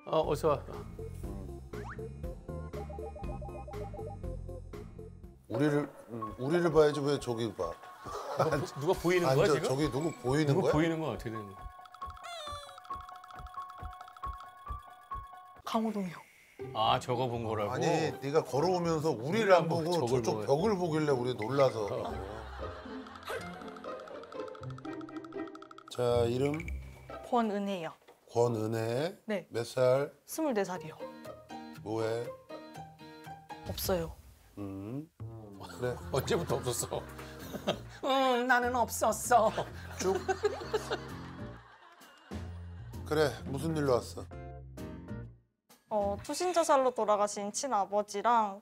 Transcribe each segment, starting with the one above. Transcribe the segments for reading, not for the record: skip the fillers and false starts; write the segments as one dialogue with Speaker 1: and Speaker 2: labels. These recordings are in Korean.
Speaker 1: 어서 와.
Speaker 2: 우리를 봐야지 왜 저기 봐.
Speaker 1: 누가 보이는 거야 지금?
Speaker 2: 저기 누구 보이는
Speaker 1: 누구
Speaker 2: 거야?
Speaker 1: 보이는 건 어떻게 되는 거야?
Speaker 3: 강호동이요.
Speaker 1: 아 저거 본 거라고?
Speaker 2: 아니 네가 걸어오면서 우리를 안 보고
Speaker 1: 저걸
Speaker 2: 저쪽
Speaker 1: 보네.
Speaker 2: 벽을 보길래 우리 놀라서. 자 이름
Speaker 3: 권은혜요.
Speaker 2: 권은혜.
Speaker 3: 네.
Speaker 2: 몇 살?
Speaker 3: 24살이요.
Speaker 2: 뭐해?
Speaker 3: 없어요.
Speaker 2: 그래
Speaker 1: 언제부터 없었어? 응 나는 없었어.
Speaker 2: 쭉. 그래 무슨 일로 왔어?
Speaker 3: 투신자살로 돌아가신 친아버지랑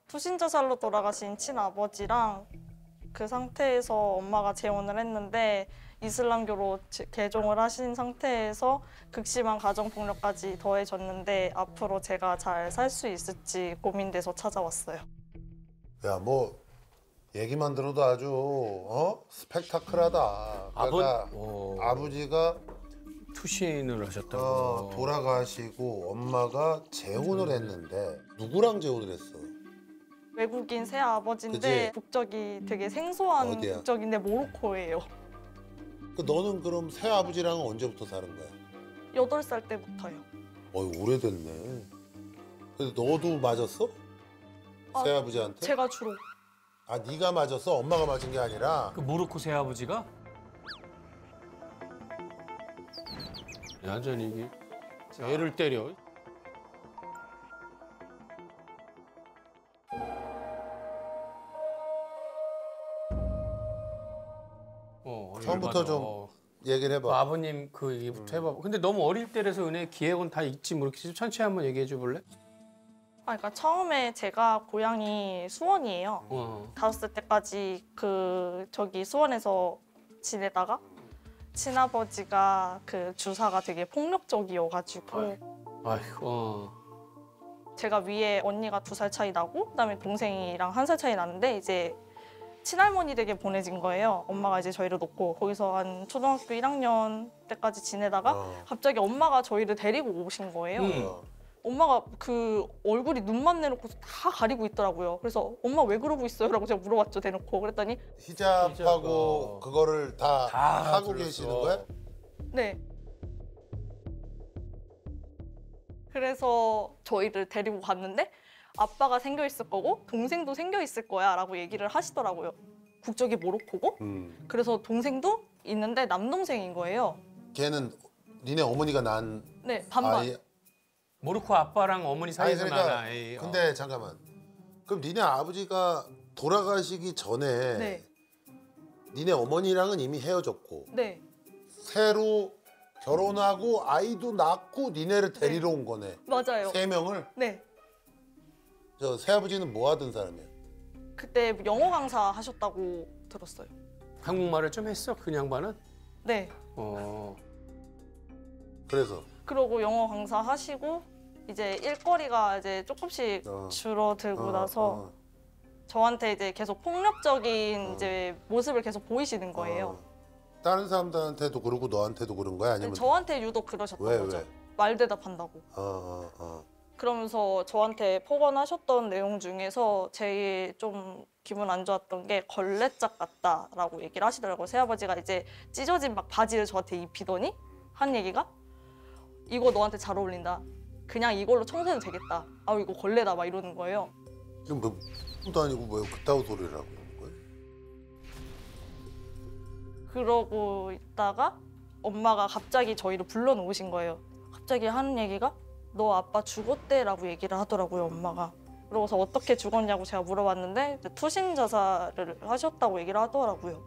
Speaker 3: 그 상태에서 엄마가 재혼을 했는데 이슬람교로 개종을 하신 상태에서 극심한 가정폭력까지 더해졌는데 앞으로 제가 잘 살 수 있을지 고민돼서 찾아왔어요.
Speaker 2: 야 뭐 얘기만 들어도 아주 스펙타클하다. 그러니까 아버지가
Speaker 1: 투신을 하셨다고.
Speaker 2: 돌아가시고 엄마가 재혼을 했는데 누구랑 재혼을 했어?
Speaker 3: 외국인 새아버지인데
Speaker 2: 그치?
Speaker 3: 국적이 되게 생소한
Speaker 2: 어디야?
Speaker 3: 국적인데 모로코예요.
Speaker 2: 그 너는 그럼 새아버지랑은 언제부터 사는 거야?
Speaker 3: 8살 때부터요.
Speaker 2: 오래됐네. 근데 너도 맞았어?
Speaker 3: 아,
Speaker 2: 새아버지한테?
Speaker 3: 제가 주로.
Speaker 2: 아 네가 맞았어? 엄마가 맞은 게 아니라?
Speaker 1: 그 모로코 새아버지가? 완전히 이게 애를 때려.
Speaker 2: 처음부터
Speaker 1: 맞아.
Speaker 2: 좀 얘기를 해봐.
Speaker 1: 아버님 그 얘기부터 해봐. 근데 너무 어릴 때라서 은혜 기획은 다 있지 뭐 이렇게 천천히 한번 얘기해 줘 볼래?
Speaker 3: 그러니까 처음에 제가 고향이 수원이에요. 5살 때까지 저기 수원에서 지내다가 친아버지가 그 주사가 되게 폭력적이어가지고
Speaker 1: 아이고.
Speaker 3: 제가 위에 언니가 2살 차이 나고 그다음에 동생이랑 1살 차이 나는데 이제 친할머니 댁에 보내진 거예요. 엄마가 이제 저희를 놓고 거기서 한 초등학교 1학년 때까지 지내다가 갑자기 엄마가 저희를 데리고 오신 거예요. 엄마가 그 얼굴이 눈만 내놓고 다 가리고 있더라고요. 그래서 엄마 왜 그러고 있어요? 라고 제가 물어봤죠, 대놓고. 그랬더니
Speaker 2: 히잡하고 그거를 다 하고
Speaker 1: 들었어.
Speaker 2: 계시는 거야?
Speaker 3: 네. 그래서 저희를 데리고 갔는데 아빠가 생겨 있을 거고 동생도 생겨 있을 거야 라고 얘기를 하시더라고요. 국적이 모로코고 그래서 동생도 있는데 남동생인 거예요.
Speaker 2: 걔는 니네 어머니가 낳은
Speaker 3: 네, 반반.
Speaker 2: 아이.
Speaker 1: 모로코 아빠랑 어머니 사이에서
Speaker 2: 그러니까
Speaker 1: 나나. 에이,
Speaker 2: 근데 잠깐만. 그럼 니네 아버지가 돌아가시기 전에
Speaker 3: 네.
Speaker 2: 니네 어머니랑은 이미 헤어졌고
Speaker 3: 네.
Speaker 2: 새로 결혼하고 아이도 낳고 니네를 데리러 온 거네.
Speaker 3: 맞아요.
Speaker 2: 3명을?
Speaker 3: 네.
Speaker 2: 저 새아버지는 뭐 하던 사람이야?
Speaker 3: 그때 영어 강사 하셨다고 들었어요.
Speaker 1: 한국말을 좀 했어 그 양반은?
Speaker 3: 네.
Speaker 2: 그래서
Speaker 3: 그러고 영어 강사 하시고 이제 일거리가 이제 조금씩 줄어들고 나서 저한테 이제 계속 폭력적인 이제 모습을 계속 보이시는 거예요.
Speaker 2: 다른 사람들한테도 그러고 너한테도 그런 거야? 아니면
Speaker 3: 저한테 유독 그러셨던
Speaker 2: 왜,
Speaker 3: 거죠.
Speaker 2: 왜?
Speaker 3: 말 대답한다고. 그러면서 저한테 폭언하셨던 내용 중에서 제일 좀 기분 안 좋았던 게 걸레짝 같다라고 얘기를 하시더라고요. 새아버지가 이제 찢어진 막 바지를 저한테 입히더니 한 얘기가 이거 너한테 잘 어울린다. 그냥 이걸로 청소해도 되겠다. 아우 이거 걸레다 막 이러는 거예요.
Speaker 2: 지금 뭐 X도 아니고 왜 그따위 소리를 하고 있는 거야?
Speaker 3: 그러고 있다가 엄마가 갑자기 저희를 불러놓으신 거예요. 갑자기 하는 얘기가 너 아빠 죽었대라고 얘기를 하더라고요, 엄마가. 그러고서 어떻게 죽었냐고 제가 물어봤는데 이제 투신 자살을 하셨다고 얘기를 하더라고요.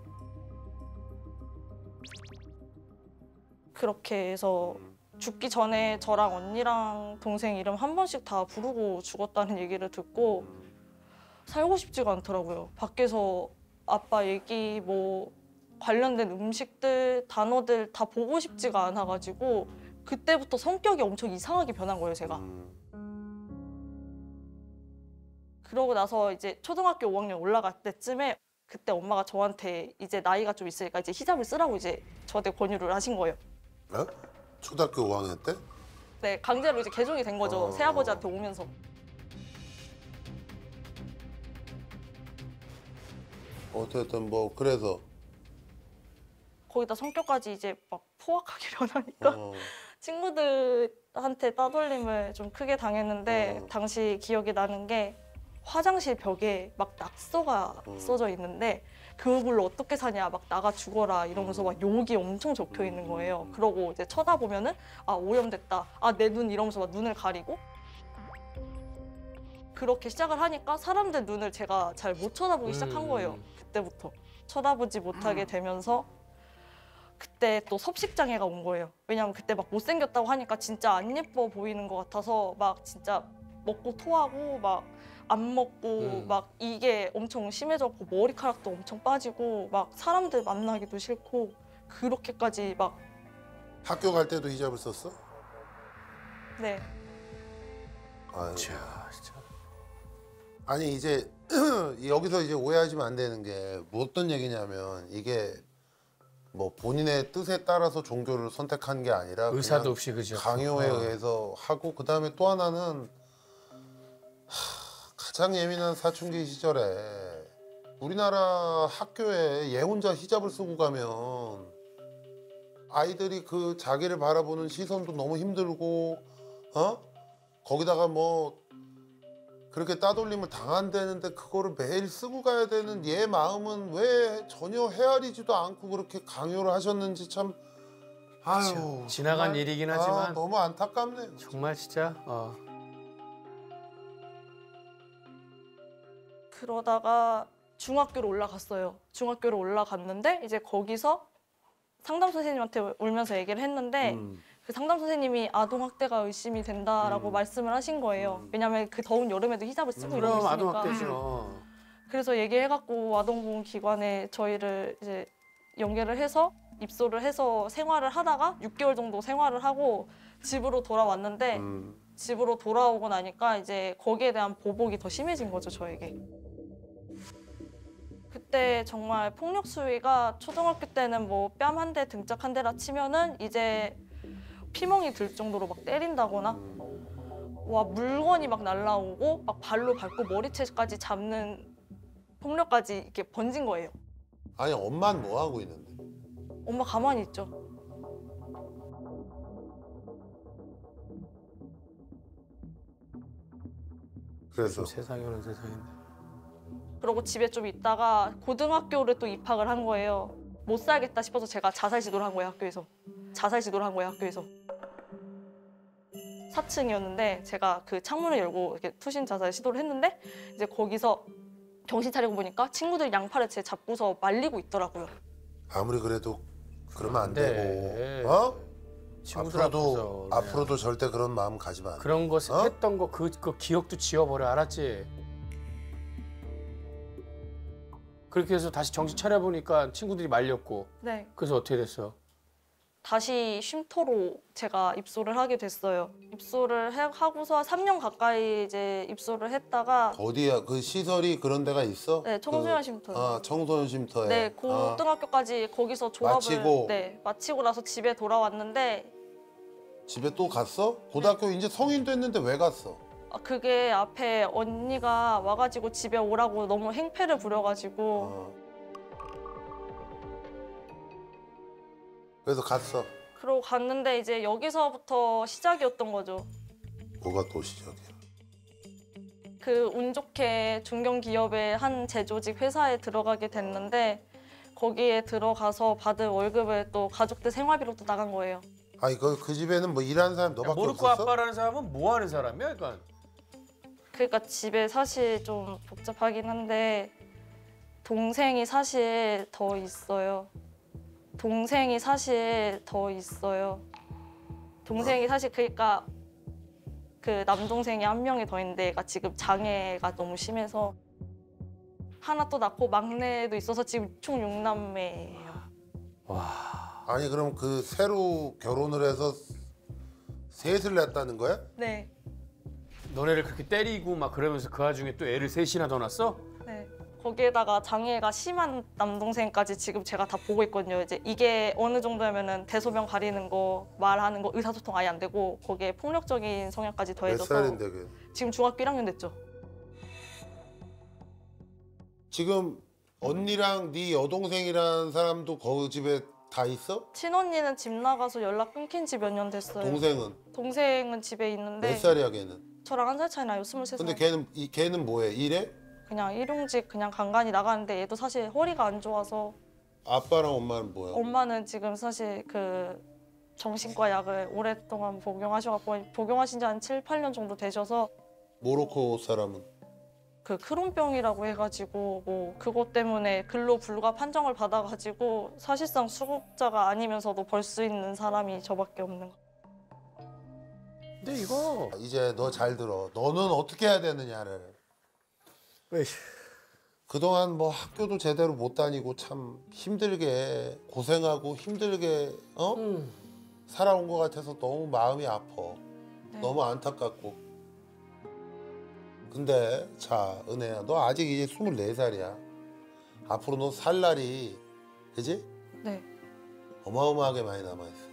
Speaker 3: 그렇게 해서 죽기 전에 저랑 언니랑 동생 이름 한 번씩 다 부르고 죽었다는 얘기를 듣고 살고 싶지가 않더라고요. 밖에서 아빠 얘기 뭐 관련된 음식들, 단어들 다 보고 싶지가 않아가지고 그때부터 성격이 엄청 이상하게 변한 거예요, 제가. 그러고 나서 이제 초등학교 5학년 올라갈 때쯤에 그때 엄마가 저한테 이제 나이가 좀 있으니까 이제 히잡을 쓰라고 이제 저한테 권유를 하신 거예요.
Speaker 2: 어? 초등학교 5학년 때?
Speaker 3: 네, 강제로 이제 개종이 된 거죠. 새아버지한테 오면서.
Speaker 2: 어쨌든 뭐 그래서
Speaker 3: 거기다 성격까지 이제 막 포악하게 변하니까 친구들한테 따돌림을 좀 크게 당했는데 당시 기억이 나는 게 화장실 벽에 막 낙서가 써져 있는데 그걸로 어떻게 사냐 막 나가 죽어라 이러면서 막 욕이 엄청 적혀 있는 거예요. 그러고 이제 쳐다보면은 아 오염됐다. 아 내 눈 이러면서 막 눈을 가리고 그렇게 시작을 하니까 사람들 눈을 제가 잘 못 쳐다보기 시작한 거예요. 그때부터 쳐다보지 못하게 되면서 그때 또 섭식장애가 온 거예요. 왜냐면 그때 막 못생겼다고 하니까 진짜 안 예뻐 보이는 것 같아서 막 진짜 먹고 토하고 막 안 먹고 막 이게 엄청 심해졌고 머리카락도 엄청 빠지고 막 사람들 만나기도 싫고 그렇게까지 막
Speaker 2: 학교 갈 때도 히잡을 썼어?
Speaker 3: 네.
Speaker 2: 아유.
Speaker 1: 자, 진짜.
Speaker 2: 아니 이제 여기서 이제 오해하시면 안 되는 게 뭐 어떤 얘기냐면 이게 뭐 본인의 뜻에 따라서 종교를 선택한 게 아니라
Speaker 1: 의사도
Speaker 2: 그냥
Speaker 1: 없이 그죠.
Speaker 2: 강요에 의해서 하고 그다음에 또 하나는 가장 예민한 사춘기 시절에 우리나라 학교에 얘 혼자 히잡을 쓰고 가면 아이들이 그 자기를 바라보는 시선도 너무 힘들고 거기다가 뭐 그렇게 따돌림을 당한다는데 그거를 매일 쓰고 가야 되는 얘 마음은 왜 전혀 헤아리지도 않고 그렇게 강요를 하셨는지 참 아유
Speaker 1: 지나간
Speaker 2: 정말,
Speaker 1: 일이긴 하지만
Speaker 2: 너무 안타깝네요.
Speaker 1: 정말 진짜
Speaker 3: 그러다가 중학교로 올라갔어요. 중학교로 올라갔는데 이제 거기서 상담 선생님한테 울면서 얘기를 했는데 그 상담 선생님이 아동학대가 의심이 된다라고 말씀을 하신 거예요. 왜냐하면 그 더운 여름에도 히잡을 쓰고 이러고
Speaker 1: 그럼
Speaker 3: 있으니까.
Speaker 1: 아동학대죠.
Speaker 3: 그래서 얘기해갖고 아동보건기관에 저희를 이제 연계를 해서 입소를 해서 생활을 하다가 6개월 정도 생활을 하고 집으로 돌아왔는데 집으로 돌아오고 나니까 이제 거기에 대한 보복이 더 심해진 거죠, 저에게. 그때 정말 폭력 수위가 초등학교 때는 뭐 뺨 한 대, 등짝 한 대라 치면은 이제 피멍이 들 정도로 막 때린다거나 와 물건이 막 날라오고 막 발로 밟고 머리채까지 잡는 폭력까지 이렇게 번진 거예요.
Speaker 2: 아니 엄마는 뭐 하고 있는데?
Speaker 3: 엄마 가만히 있죠.
Speaker 2: 그래서
Speaker 1: 세상에 오는 세상인데.
Speaker 3: 그러고 집에 좀 있다가 고등학교를 또 입학을 한 거예요. 못 살겠다 싶어서 제가 자살 시도를 한 거예요, 학교에서. 자살 시도를 한 거예요, 학교에서. 4층이었는데 제가 그 창문을 열고 이렇게 투신 자살 시도를 했는데 이제 거기서 정신 차리고 보니까 친구들이 양팔을 제 잡고서 말리고 있더라고요.
Speaker 2: 아무리 그래도 그러면 안
Speaker 1: 네.
Speaker 2: 되고
Speaker 1: 친구들
Speaker 2: 앞으로도
Speaker 1: 앞에서
Speaker 2: 앞으로도 절대 그런 마음 가지면 안 돼.
Speaker 1: 그런 거 했던 거 그 기억도 지워버려, 알았지? 그렇게 해서 다시 정신 차려보니까 친구들이 말렸고
Speaker 3: 네.
Speaker 1: 그래서 어떻게 됐어?
Speaker 3: 다시 쉼터로 제가 입소를 하게 됐어요. 입소를 하고서 3년 가까이 이제 입소를 했다가
Speaker 2: 어디야? 그 시설이 그런 데가 있어?
Speaker 3: 네, 청소년 쉼터요.
Speaker 2: 아, 청소년 쉼터에.
Speaker 3: 네, 고등학교까지 거기서 졸업을
Speaker 2: 마치고?
Speaker 3: 네, 마치고 나서 집에 돌아왔는데
Speaker 2: 집에 또 갔어? 고등학교 이제 성인 됐는데 왜 갔어?
Speaker 3: 그게 앞에 언니가 와가지고 집에 오라고 너무 행패를 부려가지고
Speaker 2: 그래서 갔어.
Speaker 3: 그러고 갔는데 이제 여기서부터 시작이었던 거죠.
Speaker 2: 뭐가 또 시작이야?
Speaker 3: 그 운 좋게 중견기업의 한 제조직 회사에 들어가게 됐는데 거기에 들어가서 받은 월급을 또 가족들 생활비로 또 나간 거예요.
Speaker 2: 아니 그 집에는 뭐 일하는 사람 너밖에
Speaker 1: 모르고
Speaker 2: 없었어?
Speaker 1: 아빠라는 사람은 뭐 하는 사람이야? 그러니까
Speaker 3: 그러니까 집에 사실 좀 복잡하긴 한데 동생이 사실 더 있어요. 동생이 사실 그러니까 그 남동생이 한 명이 더 있는데 얘가 지금 장애가 너무 심해서 하나 또 낳고 막내도 있어서 지금 총 6남매예요.
Speaker 2: 아니 그럼 그 새로 결혼을 해서 셋을 낳았다는 거야?
Speaker 3: 네.
Speaker 1: 너네를 그렇게 때리고 막 그러면서 그 와중에 또 애를 셋이나 더 낳았어?
Speaker 3: 네. 거기에다가 장애가 심한 남동생까지 지금 제가 다 보고 있거든요. 이제 이게 어느 정도냐면은 대소변 가리는 거, 말하는 거, 의사소통 아예 안 되고 거기에 폭력적인 성향까지
Speaker 2: 몇
Speaker 3: 더해져서
Speaker 2: 살인데 그?
Speaker 3: 지금 중학교 1학년 됐죠.
Speaker 2: 지금 언니랑 네 여동생이라는 사람도 그 집에 다 있어?
Speaker 3: 친언니는 집 나가서 연락 끊긴 지 몇 년 됐어요.
Speaker 2: 동생은
Speaker 3: 집에 있는데
Speaker 2: 몇 살이야 걔는?
Speaker 3: 저랑 1살 차이 나요. 23살.
Speaker 2: 근데 걔는 뭐해? 일해?
Speaker 3: 그냥 일용직 그냥 간간히 나가는데 얘도 사실 허리가 안 좋아서
Speaker 2: 아빠랑 엄마는 뭐야?
Speaker 3: 엄마는 지금 사실 그 정신과 약을 오랫동안 복용하셔갖고 복용하신 지 한 7, 8년 정도 되셔서
Speaker 2: 모로코 사람은?
Speaker 3: 그 크론병이라고 해가지고 뭐 그것 때문에 근로 불가 판정을 받아가지고 사실상 수급자가 아니면서도 벌 수 있는 사람이 저밖에 없는 거.
Speaker 1: 근데 이거
Speaker 2: 이제 너 잘 들어. 너는 어떻게 해야 되느냐를.
Speaker 1: 에이,
Speaker 2: 그동안 뭐 학교도 제대로 못 다니고 참 힘들게 고생하고 힘들게 살아온 것 같아서 너무 마음이 아파.
Speaker 3: 네.
Speaker 2: 너무 안타깝고. 근데 자 은혜야 너 아직 이제 24살이야. 앞으로 너 살 날이 그지?
Speaker 3: 네.
Speaker 2: 어마어마하게 많이 남아있어.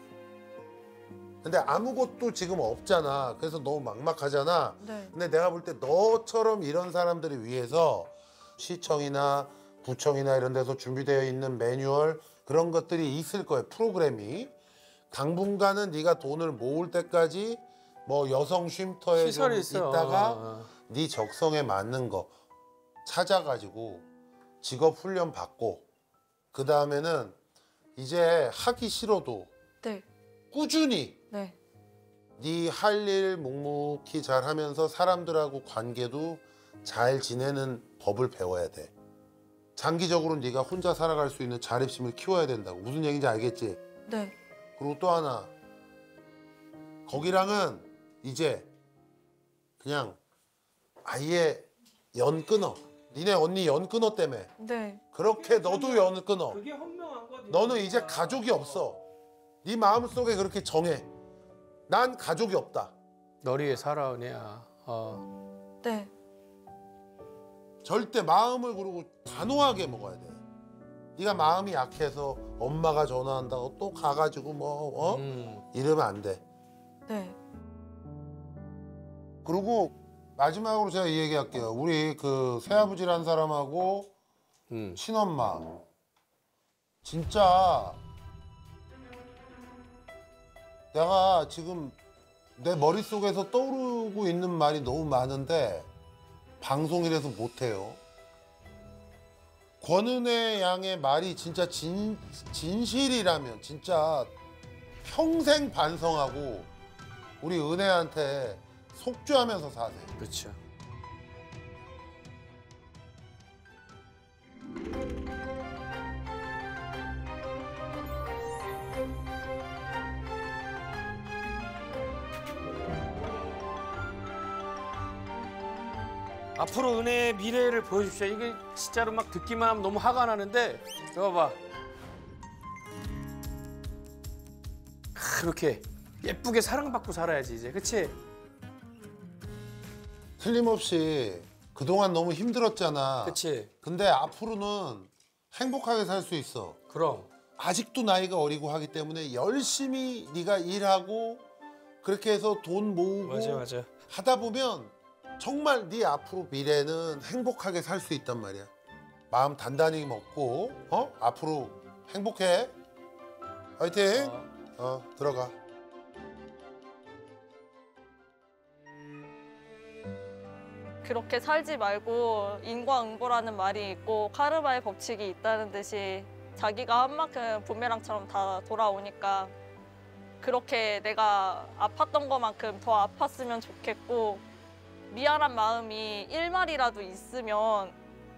Speaker 2: 근데 아무것도 지금 없잖아. 그래서 너무 막막하잖아.
Speaker 3: 네.
Speaker 2: 근데 내가 볼 때 너처럼 이런 사람들을 위해서 시청이나 구청이나 이런 데서 준비되어 있는 매뉴얼 그런 것들이 있을 거예요. 프로그램이. 당분간은 네가 돈을 모을 때까지 뭐 여성 쉼터에 좀
Speaker 1: 시설이 있어.
Speaker 2: 있다가 네 적성에 맞는 거 찾아가지고 직업 훈련 받고 그 다음에는 이제 하기 싫어도
Speaker 3: 네.
Speaker 2: 꾸준히
Speaker 3: 네.
Speaker 2: 네 할 일 묵묵히 잘 하면서 사람들하고 관계도 잘 지내는 법을 배워야 돼. 장기적으로 네가 혼자 살아갈 수 있는 자립심을 키워야 된다고. 무슨 얘기인지 알겠지?
Speaker 3: 네.
Speaker 2: 그리고 또 하나. 거기랑은 이제 그냥 아예 연 끊어. 니네 언니 연 끊었다며.
Speaker 3: 네.
Speaker 2: 그렇게 너도 연 끊어.
Speaker 1: 그게 현명한 거지.
Speaker 2: 너는 이제 가족이 없어. 네 마음속에 그렇게 정해. 난 가족이 없다.
Speaker 1: 널 위해 살아 은혜야.
Speaker 3: 네.
Speaker 2: 절대 마음을 그러고 단호하게 먹어야 돼. 네가 마음이 약해서 엄마가 전화한다고 또 가가지고 뭐 이러면 안 돼.
Speaker 3: 네.
Speaker 2: 그리고 마지막으로 제가 이 얘기할게요. 우리 그 새아버지라는 사람하고 친엄마 진짜 내가 지금 내 머릿속에서 떠오르고 있는 말이 너무 많은데 방송이라서 못해요. 권은혜 양의 말이 진짜 진실이라면 진짜 평생 반성하고 우리 은혜한테 속죄하면서 사세요.
Speaker 1: 그렇죠. 앞으로 은혜의 미래를 보여주십시오. 이게 진짜로 막 듣기만 하면 너무 화가 나는데 이거 봐. 그렇게 예쁘게 사랑받고 살아야지 이제. 그치?
Speaker 2: 틀림없이 그동안 너무 힘들었잖아.
Speaker 1: 그치?
Speaker 2: 근데 앞으로는 행복하게 살 수 있어.
Speaker 1: 그럼.
Speaker 2: 아직도 나이가 어리고 하기 때문에 열심히 네가 일하고 그렇게 해서 돈 모으고
Speaker 1: 맞아.
Speaker 2: 하다 보면 정말 네 앞으로 미래는 행복하게 살 수 있단 말이야. 마음 단단히 먹고 앞으로 행복해. 화이팅. 들어가.
Speaker 3: 그렇게 살지 말고 인과응보라는 말이 있고 카르마의 법칙이 있다는 듯이 자기가 한 만큼 부메랑처럼 다 돌아오니까 그렇게 내가 아팠던 것만큼 더 아팠으면 좋겠고 미안한 마음이 1마리라도 있으면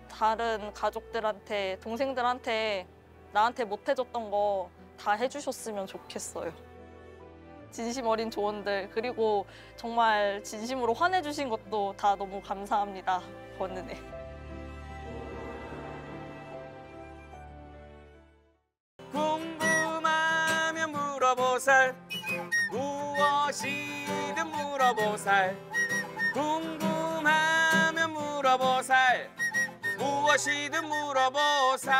Speaker 3: 다른 가족들한테 동생들한테 나한테 못 해줬던 거 다 해주셨으면 좋겠어요. 진심 어린 조언들 그리고 정말 진심으로 화내주신 것도 다 너무 감사합니다. 권은혜.
Speaker 1: 궁금하면 물어보살 무엇이
Speaker 4: 무엇이든 물어보살 궁금하면 물어보살 무엇이든 물어보살